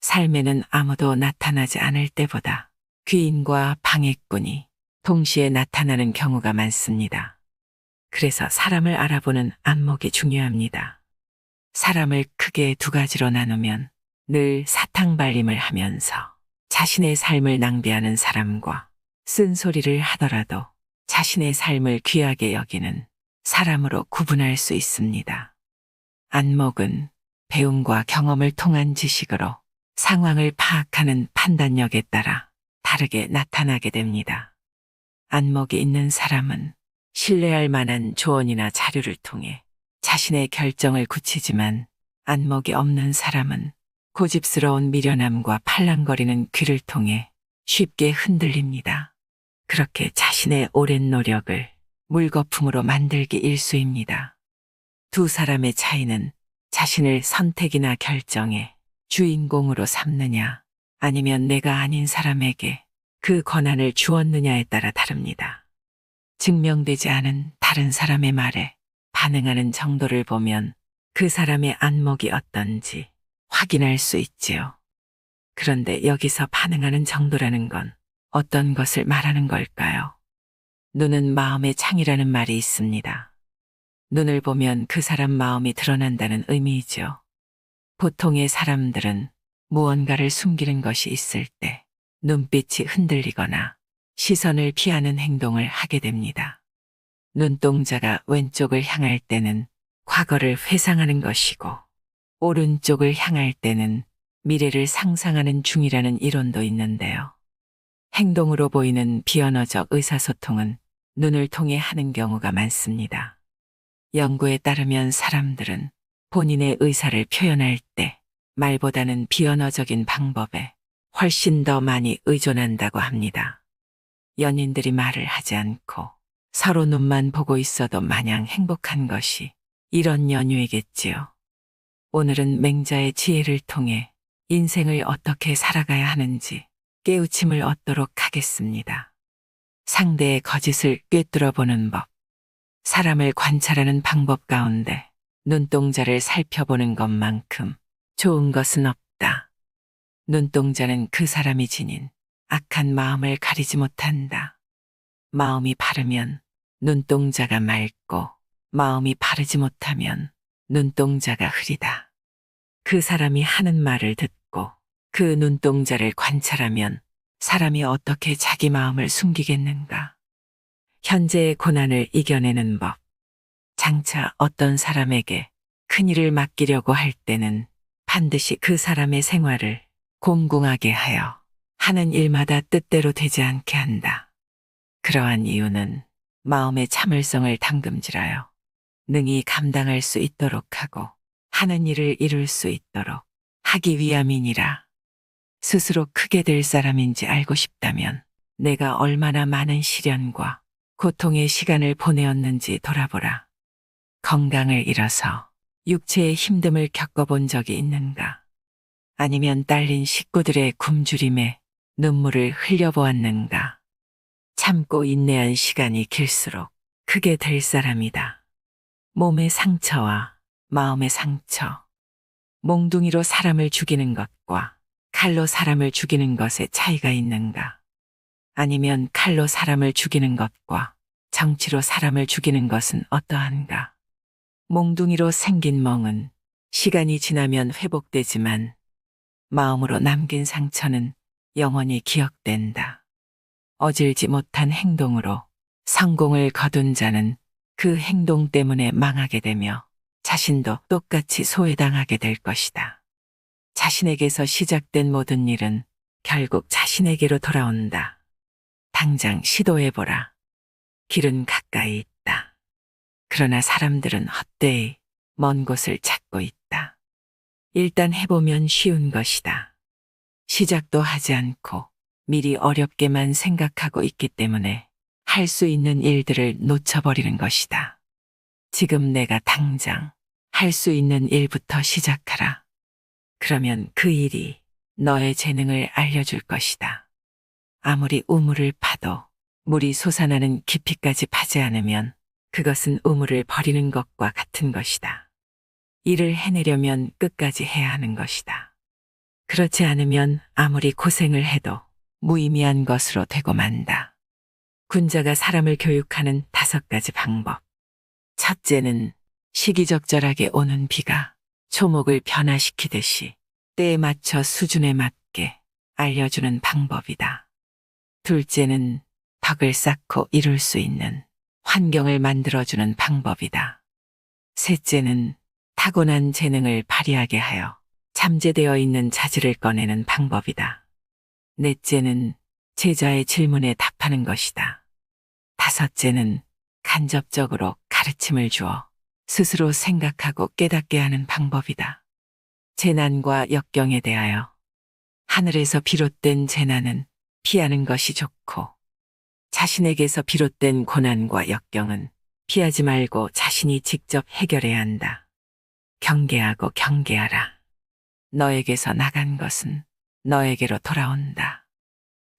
삶에는 아무도 나타나지 않을 때보다 귀인과 방해꾼이 동시에 나타나는 경우가 많습니다. 그래서 사람을 알아보는 안목이 중요합니다. 사람을 크게 두 가지로 나누면 늘 사탕발림을 하면서 자신의 삶을 낭비하는 사람과 쓴소리를 하더라도 자신의 삶을 귀하게 여기는 사람으로 구분할 수 있습니다. 안목은 배움과 경험을 통한 지식으로 상황을 파악하는 판단력에 따라 다르게 나타나게 됩니다. 안목이 있는 사람은 신뢰할 만한 조언이나 자료를 통해 자신의 결정을 굳히지만 안목이 없는 사람은 고집스러운 미련함과 팔랑거리는 귀를 통해 쉽게 흔들립니다. 그렇게 자신의 오랜 노력을 물거품으로 만들기 일쑤입니다. 두 사람의 차이는 자신을 선택이나 결정에 주인공으로 삼느냐 아니면 내가 아닌 사람에게 그 권한을 주었느냐에 따라 다릅니다. 증명되지 않은 다른 사람의 말에 반응하는 정도를 보면 그 사람의 안목이 어떤지 확인할 수 있지요. 그런데 여기서 반응하는 정도라는 건 어떤 것을 말하는 걸까요? 눈은 마음의 창이라는 말이 있습니다. 눈을 보면 그 사람 마음이 드러난다는 의미이죠. 보통의 사람들은 무언가를 숨기는 것이 있을 때 눈빛이 흔들리거나 시선을 피하는 행동을 하게 됩니다. 눈동자가 왼쪽을 향할 때는 과거를 회상하는 것이고 오른쪽을 향할 때는 미래를 상상하는 중이라는 이론도 있는데요. 행동으로 보이는 비언어적 의사소통은 눈을 통해 하는 경우가 많습니다. 연구에 따르면 사람들은 본인의 의사를 표현할 때 말보다는 비언어적인 방법에 훨씬 더 많이 의존한다고 합니다. 연인들이 말을 하지 않고 서로 눈만 보고 있어도 마냥 행복한 것이 이런 연유이겠지요. 오늘은 맹자의 지혜를 통해 인생을 어떻게 살아가야 하는지 깨우침을 얻도록 하겠습니다. 상대의 거짓을 꿰뚫어 보는 법. 사람을 관찰하는 방법 가운데 눈동자를 살펴보는 것만큼 좋은 것은 없다. 눈동자는 그 사람이 지닌 악한 마음을 가리지 못한다. 마음이 바르면 눈동자가 맑고 마음이 바르지 못하면 눈동자가 흐리다. 그 사람이 하는 말을 듣고 그 눈동자를 관찰하면 사람이 어떻게 자기 마음을 숨기겠는가. 현재의 고난을 이겨내는 법. 장차 어떤 사람에게 큰일을 맡기려고 할 때는 반드시 그 사람의 생활을 공공하게 하여 하는 일마다 뜻대로 되지 않게 한다. 그러한 이유는 마음의 참을성을 담금질하여 능히 감당할 수 있도록 하고 하는 일을 이룰 수 있도록 하기 위함이니라. 스스로 크게 될 사람인지 알고 싶다면 내가 얼마나 많은 시련과 고통의 시간을 보내었는지 돌아보라. 건강을 잃어서 육체의 힘듦을 겪어본 적이 있는가? 아니면 딸린 식구들의 굶주림에 눈물을 흘려보았는가? 참고 인내한 시간이 길수록 크게 될 사람이다. 몸의 상처와 마음의 상처. 몽둥이로 사람을 죽이는 것과 칼로 사람을 죽이는 것에 차이가 있는가? 아니면 칼로 사람을 죽이는 것과 정치로 사람을 죽이는 것은 어떠한가? 몽둥이로 생긴 멍은 시간이 지나면 회복되지만 마음으로 남긴 상처는 영원히 기억된다. 어질지 못한 행동으로 성공을 거둔 자는 그 행동 때문에 망하게 되며 자신도 똑같이 소외당하게 될 것이다. 자신에게서 시작된 모든 일은 결국 자신에게로 돌아온다. 당장 시도해보라. 길은 가까이 있다. 그러나 사람들은 헛되이 먼 곳을 찾고 있다. 일단 해보면 쉬운 것이다. 시작도 하지 않고 미리 어렵게만 생각하고 있기 때문에 할 수 있는 일들을 놓쳐버리는 것이다. 지금 내가 당장 할 수 있는 일부터 시작하라. 그러면 그 일이 너의 재능을 알려줄 것이다. 아무리 우물을 파도 물이 솟아나는 깊이까지 파지 않으면 그것은 우물을 버리는 것과 같은 것이다. 일을 해내려면 끝까지 해야 하는 것이다. 그렇지 않으면 아무리 고생을 해도 무의미한 것으로 되고 만다. 군자가 사람을 교육하는 5가지 방법. 첫째는 시기적절하게 오는 비가 초목을 변화시키듯이 때에 맞춰 수준에 맞게 알려주는 방법이다. 둘째는 덕을 쌓고 이룰 수 있는 환경을 만들어주는 방법이다. 셋째는 타고난 재능을 발휘하게 하여 잠재되어 있는 자질을 꺼내는 방법이다. 넷째는 제자의 질문에 답하는 것이다. 다섯째는 간접적으로 가르침을 주어 스스로 생각하고 깨닫게 하는 방법이다. 재난과 역경에 대하여 하늘에서 비롯된 재난은 피하는 것이 좋고 자신에게서 비롯된 고난과 역경은 피하지 말고 자신이 직접 해결해야 한다. 경계하고 경계하라. 너에게서 나간 것은 너에게로 돌아온다.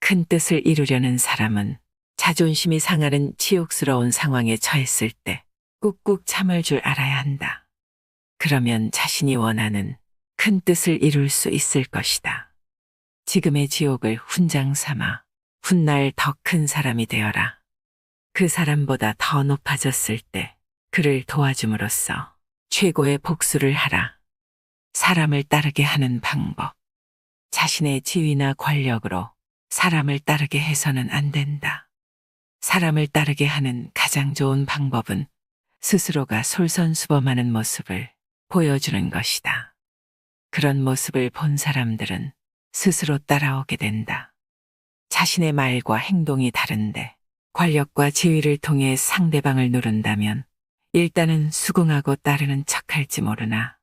큰 뜻을 이루려는 사람은 자존심이 상하는 치욕스러운 상황에 처했을 때 꾹꾹 참을 줄 알아야 한다. 그러면 자신이 원하는 큰 뜻을 이룰 수 있을 것이다. 지금의 지옥을 훈장 삼아 훗날 더 큰 사람이 되어라. 그 사람보다 더 높아졌을 때 그를 도와줌으로써 최고의 복수를 하라. 사람을 따르게 하는 방법. 자신의 지위나 권력으로 사람을 따르게 해서는 안 된다. 사람을 따르게 하는 가장 좋은 방법은 스스로가 솔선수범하는 모습을 보여주는 것이다. 그런 모습을 본 사람들은 스스로 따라오게 된다. 자신의 말과 행동이 다른데 권력과 지위를 통해 상대방을 누른다면 일단은 수긍하고 따르는 척할지 모르나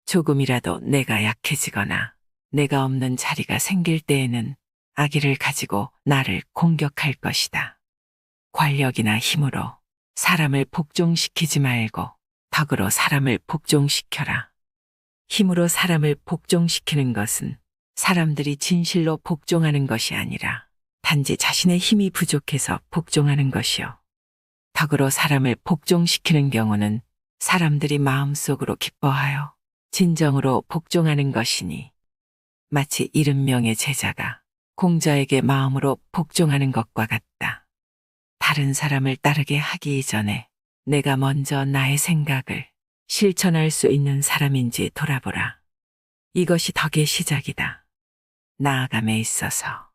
조금이라도 내가 약해지거나 내가 없는 자리가 생길 때에는 악의를 가지고 나를 공격할 것이다. 권력이나 힘으로 사람을 복종시키지 말고 덕으로 사람을 복종시켜라. 힘으로 사람을 복종시키는 것은 사람들이 진실로 복종하는 것이 아니라 단지 자신의 힘이 부족해서 복종하는 것이요. 덕으로 사람을 복종시키는 경우는 사람들이 마음속으로 기뻐하여 진정으로 복종하는 것이니 마치 70명의 제자가 공자에게 마음으로 복종하는 것과 같다. 다른 사람을 따르게 하기 이전에 내가 먼저 나의 생각을 실천할 수 있는 사람인지 돌아보라. 이것이 덕의 시작이다. 나아감에 있어서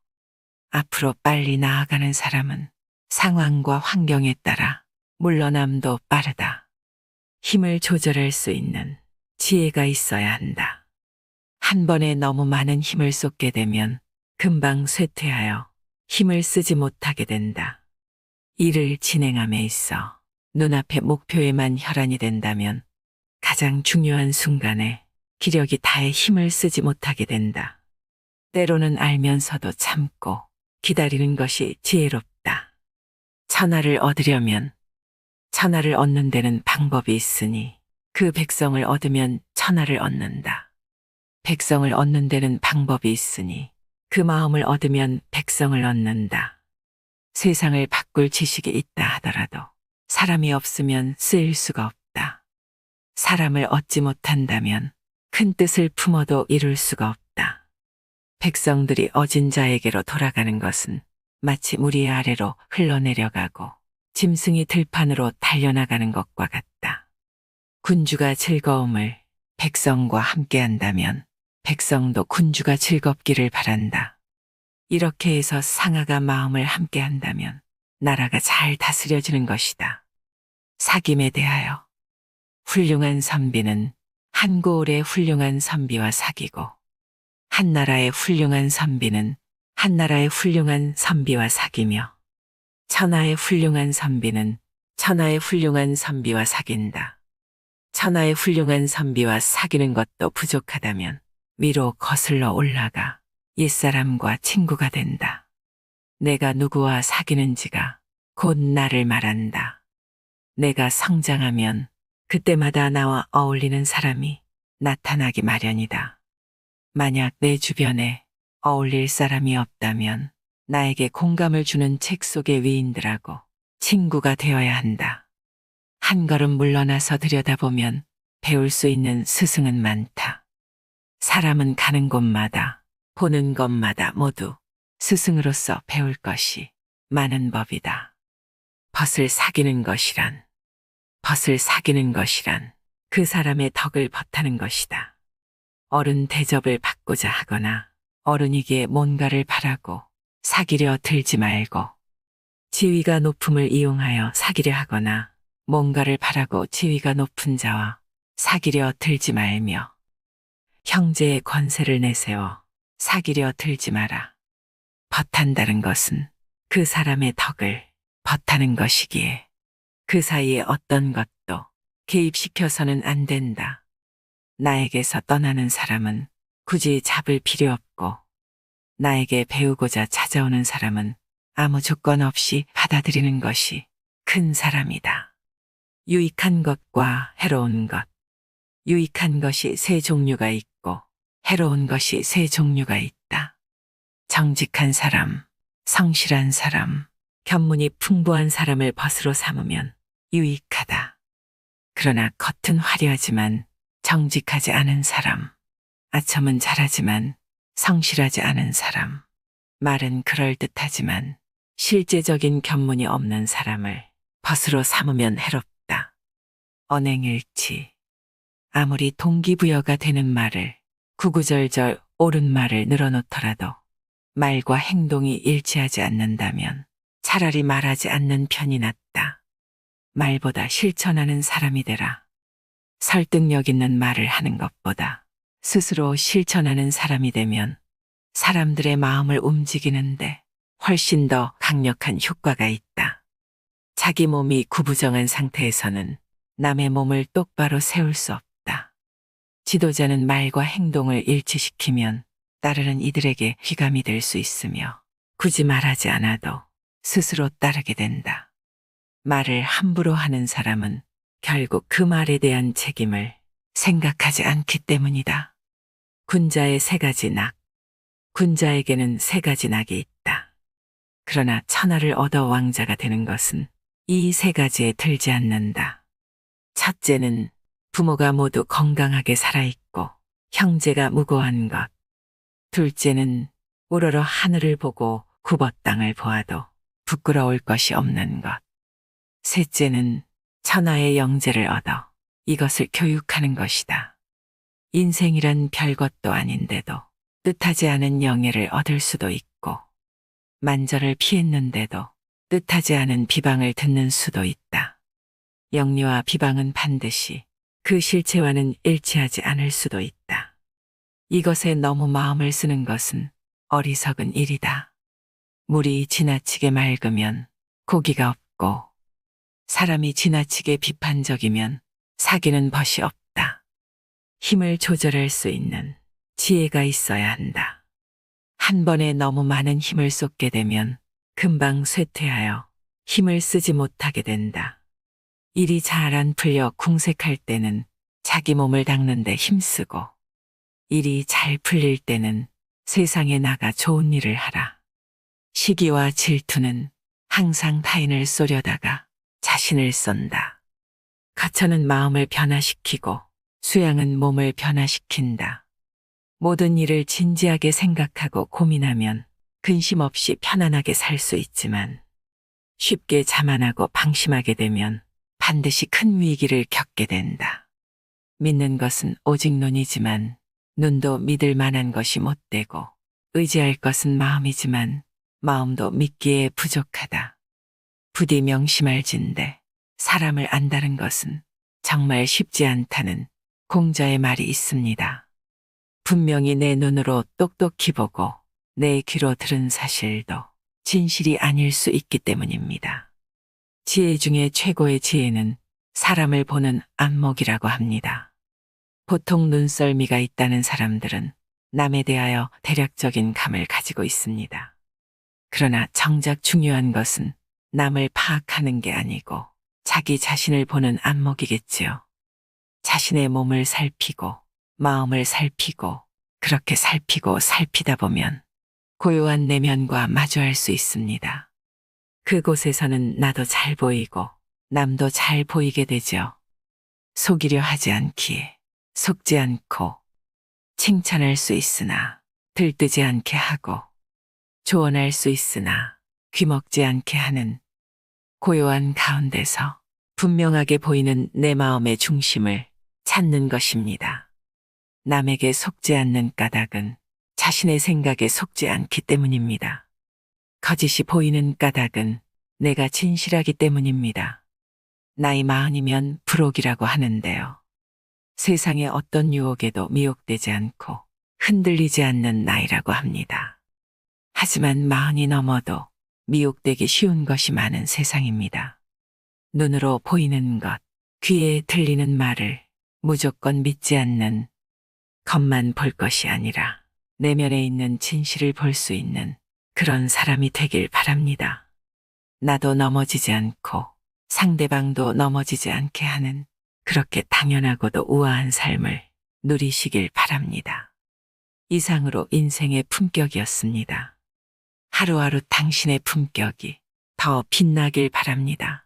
앞으로 빨리 나아가는 사람은 상황과 환경에 따라 물러남도 빠르다. 힘을 조절할 수 있는 지혜가 있어야 한다. 한 번에 너무 많은 힘을 쏟게 되면 금방 쇠퇴하여 힘을 쓰지 못하게 된다. 일을 진행함에 있어 눈앞의 목표에만 혈안이 된다면 가장 중요한 순간에 기력이 다해 힘을 쓰지 못하게 된다. 때로는 알면서도 참고 기다리는 것이 지혜롭다. 천하를 얻으려면 천하를 얻는 데는 방법이 있으니 그 백성을 얻으면 천하를 얻는다. 백성을 얻는 데는 방법이 있으니 그 마음을 얻으면 백성을 얻는다. 세상을 바꿀 지식이 있다 하더라도 사람이 없으면 쓰일 수가 없다. 사람을 얻지 못한다면 큰 뜻을 품어도 이룰 수가 없다. 백성들이 어진 자에게로 돌아가는 것은 마치 물이 아래로 흘러내려가고 짐승이 들판으로 달려나가는 것과 같다. 군주가 즐거움을 백성과 함께 한다면 백성도 군주가 즐겁기를 바란다. 이렇게 해서 상하가 마음을 함께 한다면 나라가 잘 다스려지는 것이다. 사귐에 대하여 훌륭한 선비는 한 고을의 훌륭한 선비와 사귀고 한 나라의 훌륭한 선비는 한 나라의 훌륭한 선비와 사귀며 천하의 훌륭한 선비는 천하의 훌륭한 선비와 사귄다. 천하의 훌륭한 선비와 사귀는 것도 부족하다면 위로 거슬러 올라가 옛사람과 친구가 된다. 내가 누구와 사귀는지가 곧 나를 말한다. 내가 성장하면 그때마다 나와 어울리는 사람이 나타나기 마련이다. 만약 내 주변에 어울릴 사람이 없다면 나에게 공감을 주는 책 속의 위인들하고 친구가 되어야 한다. 한 걸음 물러나서 들여다보면 배울 수 있는 스승은 많다. 사람은 가는 곳마다, 보는 것마다 모두 스승으로서 배울 것이 많은 법이다. 벗을 사귀는 것이란, 벗을 사귀는 것이란 그 사람의 덕을 벗하는 것이다. 어른 대접을 받고자 하거나 어른이기에 뭔가를 바라고 사귀려 들지 말고, 지위가 높음을 이용하여 사귀려 하거나 뭔가를 바라고 지위가 높은 자와 사귀려 들지 말며, 형제의 권세를 내세워 사귀려 들지 마라. 벗한다는 것은 그 사람의 덕을 벗하는 것이기에 그 사이에 어떤 것도 개입시켜서는 안 된다. 나에게서 떠나는 사람은 굳이 잡을 필요 없고, 나에게 배우고자 찾아오는 사람은 아무 조건 없이 받아들이는 것이 큰 사람이다. 유익한 것과 해로운 것. 유익한 것이 세 종류가 있고 해로운 것이 세 종류가 있다. 정직한 사람, 성실한 사람, 견문이 풍부한 사람을 벗으로 삼으면 유익하다. 그러나 겉은 화려하지만 정직하지 않은 사람, 아첨은 잘하지만 성실하지 않은 사람, 말은 그럴듯하지만 실제적인 견문이 없는 사람을 벗으로 삼으면 해롭다. 언행일치. 아무리 동기부여가 되는 말을, 구구절절 옳은 말을 늘어놓더라도 말과 행동이 일치하지 않는다면 차라리 말하지 않는 편이 낫다. 말보다 실천하는 사람이 되라. 설득력 있는 말을 하는 것보다 스스로 실천하는 사람이 되면 사람들의 마음을 움직이는데 훨씬 더 강력한 효과가 있다. 자기 몸이 구부정한 상태에서는 남의 몸을 똑바로 세울 수 없다. 지도자는 말과 행동을 일치시키면 따르는 이들에게 휘감이 될 수 있으며, 굳이 말하지 않아도 스스로 따르게 된다. 말을 함부로 하는 사람은 결국 그 말에 대한 책임을 생각하지 않기 때문이다. 군자의 세 가지 낙. 군자에게는 세 가지 낙이 있다. 그러나 천하를 얻어 왕자가 되는 것은 이 세 가지에 들지 않는다. 첫째는 부모가 모두 건강하게 살아있고 형제가 무고한 것. 둘째는 우러러 하늘을 보고 굽어 땅을 보아도 부끄러울 것이 없는 것. 셋째는 천하의 영재를 얻어 이것을 교육하는 것이다. 인생이란 별것도 아닌데도 뜻하지 않은 영예를 얻을 수도 있고, 만절을 피했는데도 뜻하지 않은 비방을 듣는 수도 있다. 영리와 비방은 반드시 그 실체와는 일치하지 않을 수도 있다. 이것에 너무 마음을 쓰는 것은 어리석은 일이다. 물이 지나치게 맑으면 고기가 없고, 사람이 지나치게 비판적이면 사귀는 벗이 없다. 힘을 조절할 수 있는 지혜가 있어야 한다. 한 번에 너무 많은 힘을 쏟게 되면 금방 쇠퇴하여 힘을 쓰지 못하게 된다. 일이 잘 안 풀려 궁색할 때는 자기 몸을 닦는데 힘쓰고, 일이 잘 풀릴 때는 세상에 나가 좋은 일을 하라. 시기와 질투는 항상 타인을 쏘려다가 자신을 쏜다. 가천은 마음을 변화시키고 수양은 몸을 변화시킨다. 모든 일을 진지하게 생각하고 고민하면 근심 없이 편안하게 살 수 있지만, 쉽게 자만하고 방심하게 되면 반드시 큰 위기를 겪게 된다. 믿는 것은 오직 눈이지만 눈도 믿을 만한 것이 못 되고, 의지할 것은 마음이지만 마음도 믿기에 부족하다. 부디 명심할진대 사람을 안다는 것은 정말 쉽지 않다는 공자의 말이 있습니다. 분명히 내 눈으로 똑똑히 보고 내 귀로 들은 사실도 진실이 아닐 수 있기 때문입니다. 지혜 중에 최고의 지혜는 사람을 보는 안목이라고 합니다. 보통 눈썰미가 있다는 사람들은 남에 대하여 대략적인 감을 가지고 있습니다. 그러나 정작 중요한 것은 남을 파악하는 게 아니고 자기 자신을 보는 안목이겠지요. 자신의 몸을 살피고 마음을 살피고 그렇게 살피고 살피다 보면 고요한 내면과 마주할 수 있습니다. 그곳에서는 나도 잘 보이고 남도 잘 보이게 되죠. 속이려 하지 않기에 속지 않고 칭찬할 수 있으나 들뜨지 않게 하고 조언할 수 있으나 귀먹지 않게 하는 고요한 가운데서 분명하게 보이는 내 마음의 중심을 찾는 것입니다. 남에게 속지 않는 까닭은 자신의 생각에 속지 않기 때문입니다. 거짓이 보이는 까닭은 내가 진실하기 때문입니다. 나이 40이면 불혹이라고 하는데요. 세상의 어떤 유혹에도 미혹되지 않고 흔들리지 않는 나이라고 합니다. 하지만 40이 넘어도 미혹되기 쉬운 것이 많은 세상입니다. 눈으로 보이는 것, 귀에 들리는 말을 무조건 믿지 않는, 겉만 볼 것이 아니라 내면에 있는 진실을 볼 수 있는 그런 사람이 되길 바랍니다. 나도 넘어지지 않고 상대방도 넘어지지 않게 하는 그렇게 당연하고도 우아한 삶을 누리시길 바랍니다. 이상으로 인생의 품격이었습니다. 하루하루 당신의 품격이 더 빛나길 바랍니다.